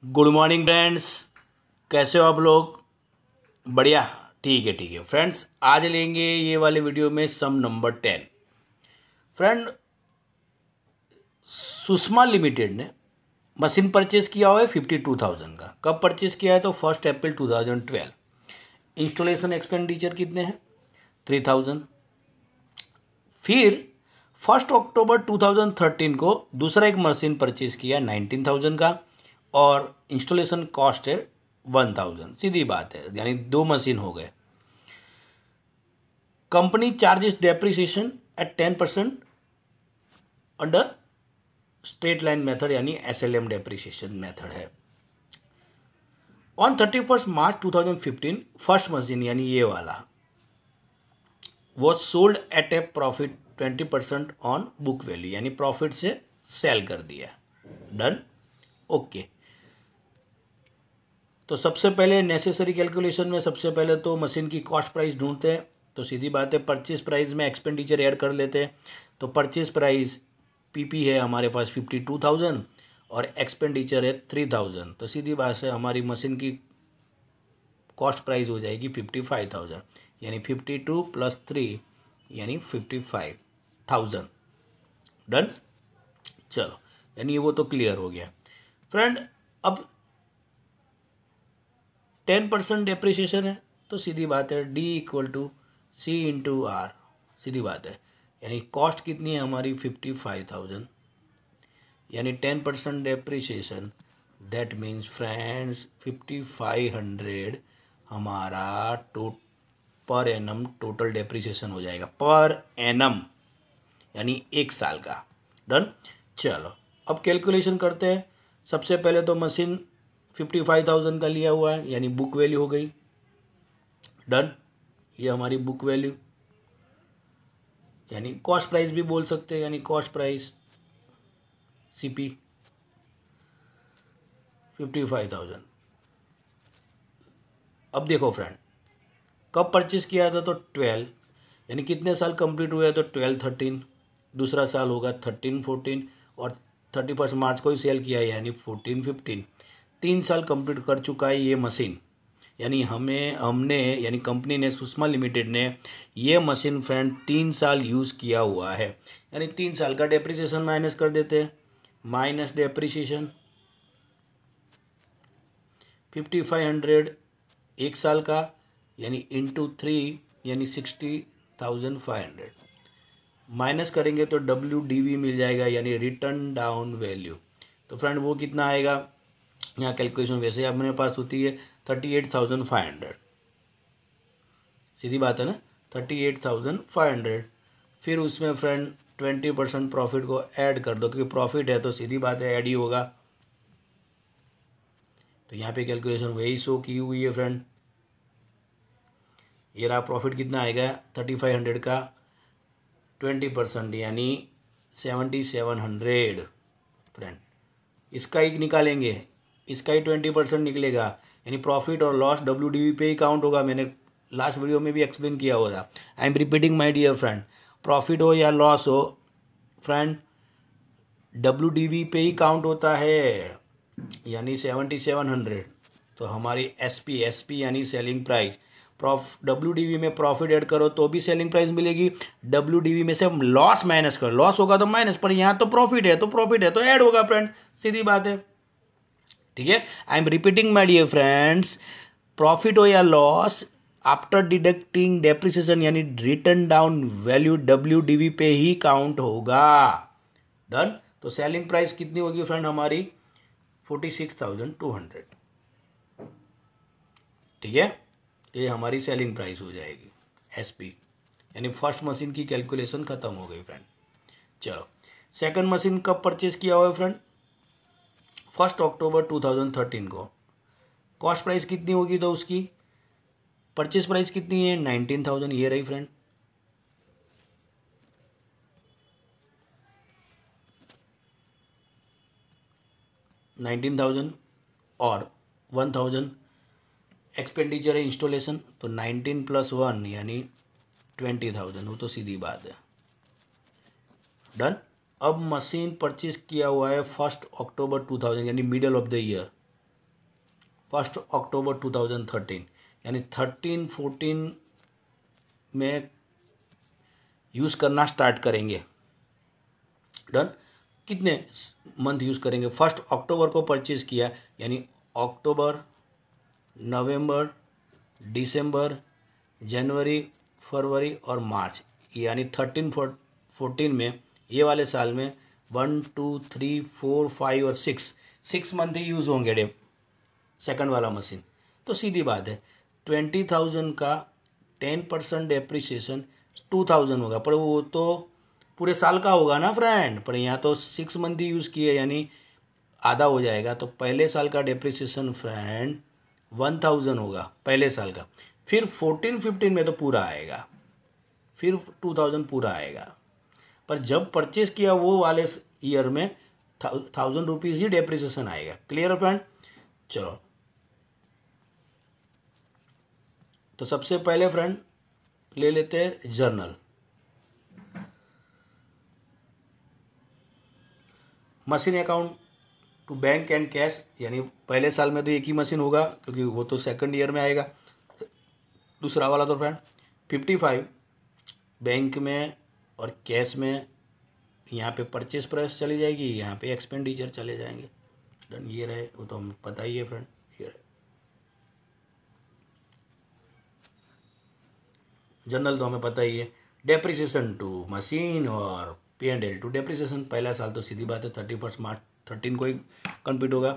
Good morning friends. कैसे हो आप लोग? बढ़िया। ठीक है फ्रेंड्स, आज लेंगे ये वाले वीडियो में सम नंबर 10। फ्रेंड, सुषमा लिमिटेड ने मशीन परचेज किया हुआ है 52,000 का। कब परचेज किया है? तो 1 अप्रैल 2012। इंस्टॉलेशन एक्सपेंडिचर कितने हैं? 3,000। फिर 1 अक्टूबर 2013 को दूसरा एक मशीन परचेज किया 19,000 का और इंस्टॉलेशन कॉस्ट है 1,000। सीधी बात है, यानी 2 मशीन हो गए। Company charges depreciation eight 10% under straight line method, यानी SLM डेप्रिसिएशन मेथड है। ऑन 31 मार्च 2015 फर्स्ट मशीन यानी ये वाला was sold at A profit 20% on book value, यानी प्रॉफिट से सेल कर दिया। Done, okay. तो सबसे पहले नेसेसरी कैलकुलेशन में सबसे पहले तो मशीन की कॉस्ट प्राइस ढूंढते हैं। तो सीधी बात है, परचेज प्राइस में एक्सपेंडिचर ऐड कर लेते हैं। तो परचेज प्राइस PP है हमारे पास 52,000 और एक्सपेंडिचर है 3,000। तो सीधी बात है, हमारी मशीन की कॉस्ट प्राइस हो जाएगी 55,000, यानी 52 + 3 यानी 55,000। डन, चलो, यानी वो तो क्लियर हो गया। फ्रेंड, अब 10% डेप्रिसिएशन है, तो सीधी बात है D = C × R। सीधी बात है, यानी कॉस्ट कितनी है हमारी 55,000, यानी 10% डेप्रिसिएशन, दैट मीन्स फ्रेंड्स 5,500 हमारा पर एनम टोटल डेप्रिसिएशन हो जाएगा, पर एनम यानी 1 साल का। डन, चलो अब कैलकुलेशन करते हैं। सबसे पहले तो मशीन 55,000 का लिया हुआ है, यानी बुक वैल्यू हो गई। डन, ये हमारी बुक वैल्यू, यानी कॉस्ट प्राइस भी बोल सकते हैं, यानी कॉस्ट प्राइस CP 55,000। अब देखो फ्रेंड, कब परचेज किया था? तो 12, यानी कितने साल कंप्लीट हुए? तो 12-13, दूसरा साल होगा 13-14 और 31 मार्च को ही सेल किया है, यानी 14-15। 3 साल कंप्लीट कर चुका है ये मशीन, यानी हमने यानी कंपनी ने, सुषमा लिमिटेड ने ये मशीन फ्रेंड 3 साल यूज़ किया हुआ है, यानी 3 साल का डेप्रिसिएशन माइनस कर देते हैं। माइनस डेप्रिसिएशन 5,500 1 साल का, यानी ×3 यानी 60,500। माइनस करेंगे तो WDV मिल जाएगा, यानी रिटर्न डाउन वैल्यू। तो फ्रेंड वो कितना आएगा? यहाँ कैलकुलेशन वैसे ही अपने पास होती है 38,500। सीधी बात है ना, 38,500। फिर उसमें फ्रेंड 20% प्रॉफिट को ऐड कर दो, क्योंकि प्रॉफिट है तो सीधी बात है ऐड ही होगा। तो यहाँ पे कैलकुलेशन वही शो की हुई है फ्रेंड। ये रहा प्रॉफिट कितना आएगा 3500 का 20% यानी 7700। फ्रेंड, इसका ही निकालेंगे, इसका ही 20% निकलेगा, यानी प्रॉफिट और लॉस WDV पे ही काउंट होगा। मैंने लास्ट वीडियो में भी एक्सप्लेन किया हुआ था। I am repeating my dear friend, profit हो या लॉस हो फ्रेंड, WDV पे ही काउंट होता है, यानी 7700। तो हमारी SP यानी सेलिंग प्राइस, WDV में प्रॉफिट ऐड करो तो भी सेलिंग प्राइस मिलेगी। WDV में से लॉस माइनस करो, लॉस होगा तो माइनस, पर यहाँ तो प्रॉफिट है तो ऐड होगा फ्रेंड, सीधी बात है। ठीक है, I am repeating my dear friends, profit हो या लॉस, आफ्टर डिडक्टिंग डेप्रिसिएशन यानी रिटर्न डाउन वैल्यू WDV पे ही काउंट होगा। डन, तो सेलिंग प्राइस कितनी होगी फ्रेंड हमारी 46,200। ठीक है, ये हमारी सेलिंग प्राइस हो जाएगी SP, यानी फर्स्ट मशीन की कैलकुलेशन खत्म हो गई फ्रेंड। चलो, सेकंड मशीन कब परचेज किया हुआ है फ्रेंड? 1 अक्टूबर 2013 को। कॉस्ट प्राइस कितनी होगी? तो उसकी परचेज प्राइस कितनी है 19,000, ये रही फ्रेंड। $19,000 और 1,000 एक्सपेंडिचर है इंस्टॉलेशन, तो 19 + 1 यानी 20,000, वो तो सीधी बात है। डन, अब मशीन परचेज किया हुआ है 1 अक्टूबर 2000 यानी मिडल ऑफ द ईयर। 1 अक्टूबर 2013, यानी 13-14 में यूज़ करना स्टार्ट करेंगे। डन। कितने मंथ यूज़ करेंगे? 1 अक्टूबर को परचेज़ किया, यानी अक्टूबर, नवंबर, दिसंबर, जनवरी, फरवरी और मार्च, यानी 13-14 में, ये वाले साल में 1, 2, 3, 4, 5 और 6 मंथ ही यूज़ होंगे सेकंड वाला मशीन। तो सीधी बात है, 20,000 का 10% डेप्रिसिएशन 2,000 होगा, पर वो तो पूरे साल का होगा ना फ्रेंड। पर यहाँ तो 6 मंथ ही यूज़ किए, यानी आधा हो जाएगा। तो पहले साल का डेप्रिसिएशन फ्रेंड 1,000 होगा पहले साल का, फिर 14-15 में तो पूरा आएगा, फिर 2,000 पूरा आएगा। पर जब परचेस किया वो वाले ईयर में 1,000 रुपीज़ ही डेप्रिसिएशन आएगा। Clear friend? चलो, तो सबसे पहले फ्रेंड ले लेते हैं journal. Machine account to bank and cash, यानी पहले साल में तो एक ही मशीन होगा क्योंकि वो तो सेकंड ईयर में आएगा। दूसरा वाला तो फ्रेंड 55 बैंक में और कैश में, यहाँ पे परचेस प्राइस चली जाएगी, यहाँ पे एक्सपेंडिचर चले जाएंगे। डन। ये रहे, वो तो हमें पता ही है फ्रेंड। ये रहे जनरल, तो हमें पता ही है। डेप्रिसिएशन टू मशीन और P&L टू डेप्रिसिएशन, पहला साल तो सीधी बात है 31 मार्च 13 को ही कंप्लीट होगा।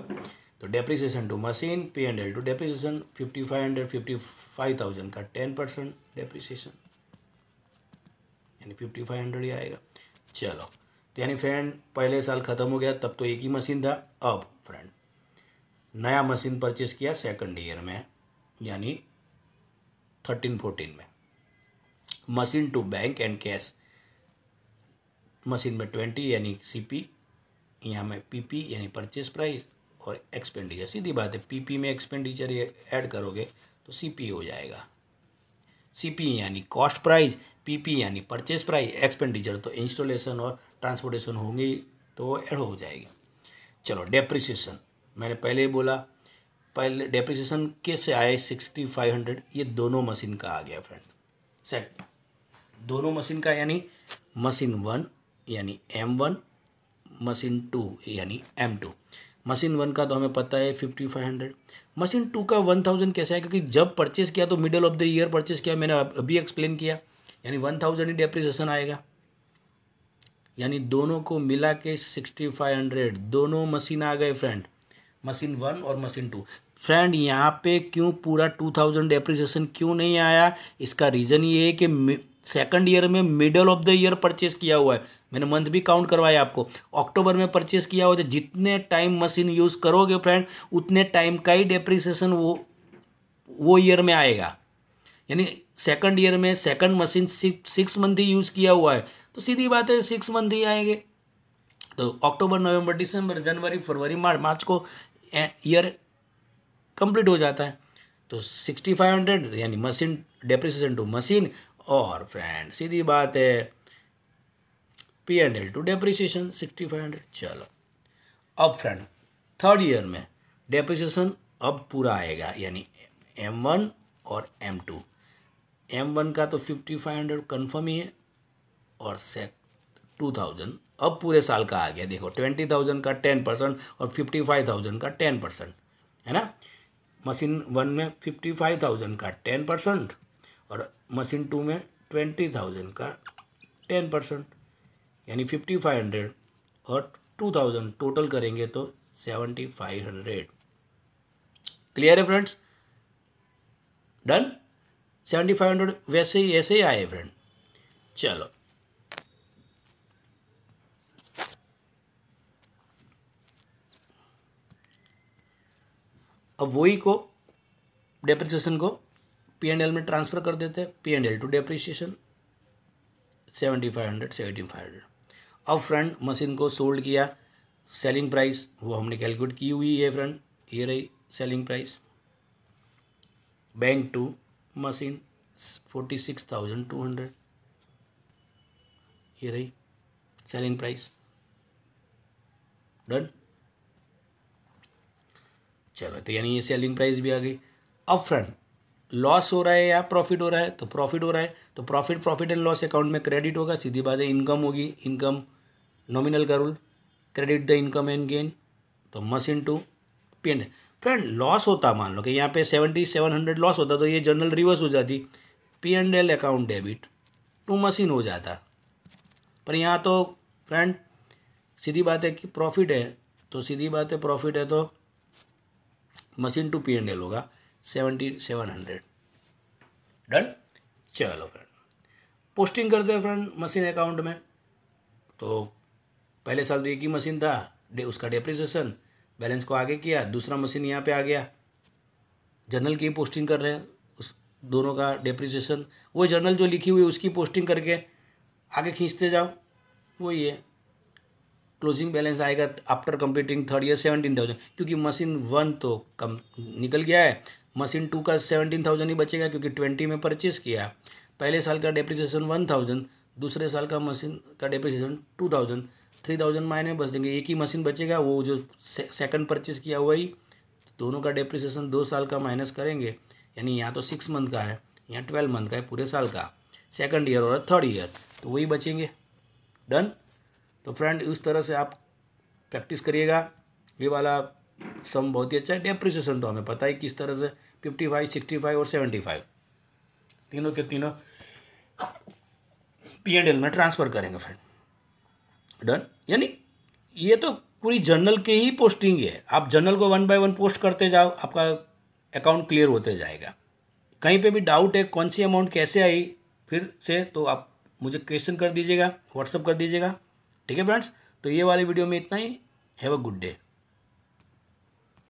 तो depreciation to machine, P&L to depreciation 55,000 का 10% डेप्रिसिएशन, यानी 5500 ही आएगा। चलो, तो यानी फ्रेंड पहले साल ख़त्म हो गया, तब तो एक ही मशीन था। अब फ्रेंड नया मशीन परचेस किया सेकंड ईयर में, यानी 13-14 में। Machine to bank and cash, machine में 20 यानी CP, यहाँ में PP यानी परचेस प्राइस और एक्सपेंडिचर। सीधी बात है, PP में एक्सपेंडिचर ऐड करोगे तो CP हो जाएगा। CP यानी कॉस्ट प्राइस, PP यानी परचेस प्राइस, एक्सपेंडिचर तो इंस्टॉलेशन और ट्रांसपोर्टेशन होंगे ही, तो वो ऐड हो जाएगी। चलो, डेप्रिसिएशन मैंने पहले ही बोला, पहले डेप्रिसिएशन कैसे आए 6,500, ये दोनों मशीन का आ गया फ्रेंड। सेट दोनों मशीन का, यानी मशीन 1 यानी M1, मशीन 2 यानी M2। मशीन 1 का तो हमें पता है 5,500, मशीन 2 का 1,000 कैसे है? क्योंकि जब परचेस किया तो middle of the year purchase किया, मैंने अभी एक्सप्लेन किया, यानी 1,000 ही डेप्रिसिएशन आएगा। यानी दोनों को मिला के 6,500, दोनों मशीन आ गए फ्रेंड, मशीन 1 और मशीन 2। फ्रेंड यहाँ पे क्यों पूरा 2,000 डेप्रिसिएशन क्यों नहीं आया? इसका रीज़न ये है कि सेकंड ईयर में middle of the year purchase किया हुआ है। मैंने मंथ भी काउंट करवाया आपको, अक्टूबर में परचेस किया हुआ, तो जितने टाइम मशीन यूज़ करोगे फ्रेंड उतने टाइम का ही डेप्रिसिएशन वो ईयर में आएगा। यानी सेकंड ईयर में सेकंड मशीन 6 मंथ ही यूज़ किया हुआ है, तो सीधी बात है 6 मंथ ही आएंगे। तो अक्टूबर, नवंबर, दिसंबर, जनवरी, फरवरी, मार्च को ईयर कंप्लीट हो जाता है। तो 6,500 यानी मशीन डेप्रिसिएशन टू मशीन, और फ्रेंड सीधी बात है P&L टू डेप्रिसिएशन 6,500। चलो, अब फ्रेंड थर्ड ईयर में डेप्रिसिएशन अब पूरा आएगा, यानी M1 और M2। M1 का तो 5,500 कन्फर्म ही है, और 2,000 अब पूरे साल का आ गया। देखो, 20,000 का 10% और 55,000 का 10%, है ना। मशीन 1 में 55,000 का 10% और मशीन 2 में 20,000 का 10%, यानी 5,500 और 2,000 टोटल करेंगे तो 7,500। क्लियर है फ्रेंड्स? डन। 7,500 वैसे ही ऐसे ही आए फ्रेंड। चलो, अब वही को डेप्रिसिएशन को P&L में ट्रांसफ़र कर देते हैं। P&L to depreciation 7,500। अब फ्रेंड मशीन को सोल्ड किया, सेलिंग प्राइस वो हमने कैलकुलेट की हुई है फ्रेंड, ये रही selling price. Bank to machine 46,200, ये रही सेलिंग प्राइस। डन। चलो, तो यानी ये सेलिंग प्राइस भी आ गई। अब फ्रेंड लॉस हो रहा है या प्रॉफिट हो रहा है, तो प्रॉफिट हो रहा है तो प्रॉफिट एंड लॉस अकाउंट में क्रेडिट होगा, सीधी बात है। इनकम होगी, इनकम नॉमिनल का rule, credit the income and gain, तो मशीन टू पी एंड। फ्रेंड लॉस होता, मान लो कि यहाँ पे 7700 लॉस होता, तो ये जर्नल रिवर्स हो जाती, P and L account debit to machine हो जाता। पर यहाँ तो फ्रेंड सीधी बात है कि प्रॉफिट है, तो सीधी बात है प्रॉफिट है तो machine to P and L होगा 7700। डन। चलो फ्रेंड पोस्टिंग करते हैं फ्रेंड मशीन अकाउंट में। तो पहले साल तो एक ही मशीन था, उसका डेप्रिसिएशन बैलेंस को आगे किया, दूसरा मशीन यहाँ पे आ गया, जर्नल की पोस्टिंग कर रहे हैं, उस दोनों का डेप्रिसिएशन वो जर्नल जो लिखी हुई उसकी पोस्टिंग करके आगे खींचते जाओ, वही है। क्लोजिंग बैलेंस आएगा आफ्टर कंप्लीटिंग थर्ड ईयर 17,000, क्योंकि मशीन 1 तो कम निकल गया है, मशीन 2 का 17,000 ही बचेगा क्योंकि 20 में परचेस किया। पहले साल का डेप्रिसिएशन 1,000, दूसरे साल का मशीन का डेप्रिसिएशन 2,000, 3,000 मायने बच देंगे, एक ही मशीन बचेगा, वो जो सेकंड परचेस किया हुआ ही। दोनों का डेप्रिसिएशन 2 साल का माइनस करेंगे, यानी यहाँ तो 6 मंथ का है, यहाँ 12 मंथ का है पूरे साल का, सेकंड ईयर और थर्ड ईयर, तो वही बचेंगे। डन। तो फ्रेंड उस तरह से आप प्रैक्टिस करिएगा। ये वाला सम बहुत ही अच्छा है। डेप्रिसिएशन तो हमें पता है किस तरह से 55, 65 और 75 तीनों के तीनों पी एंड एल में ट्रांसफ़र करेंगे फ्रेंड। डन। यानी ये तो पूरी जर्नल के ही पोस्टिंग है, आप जर्नल को 1 बाय 1 पोस्ट करते जाओ, आपका अकाउंट क्लियर होते जाएगा। कहीं पे भी डाउट है कौन सी अमाउंट कैसे आई फिर से, तो आप मुझे क्वेश्चन कर दीजिएगा, व्हाट्सअप कर दीजिएगा। ठीक है फ्रेंड्स, तो ये वाली वीडियो में इतना ही। Have a good day.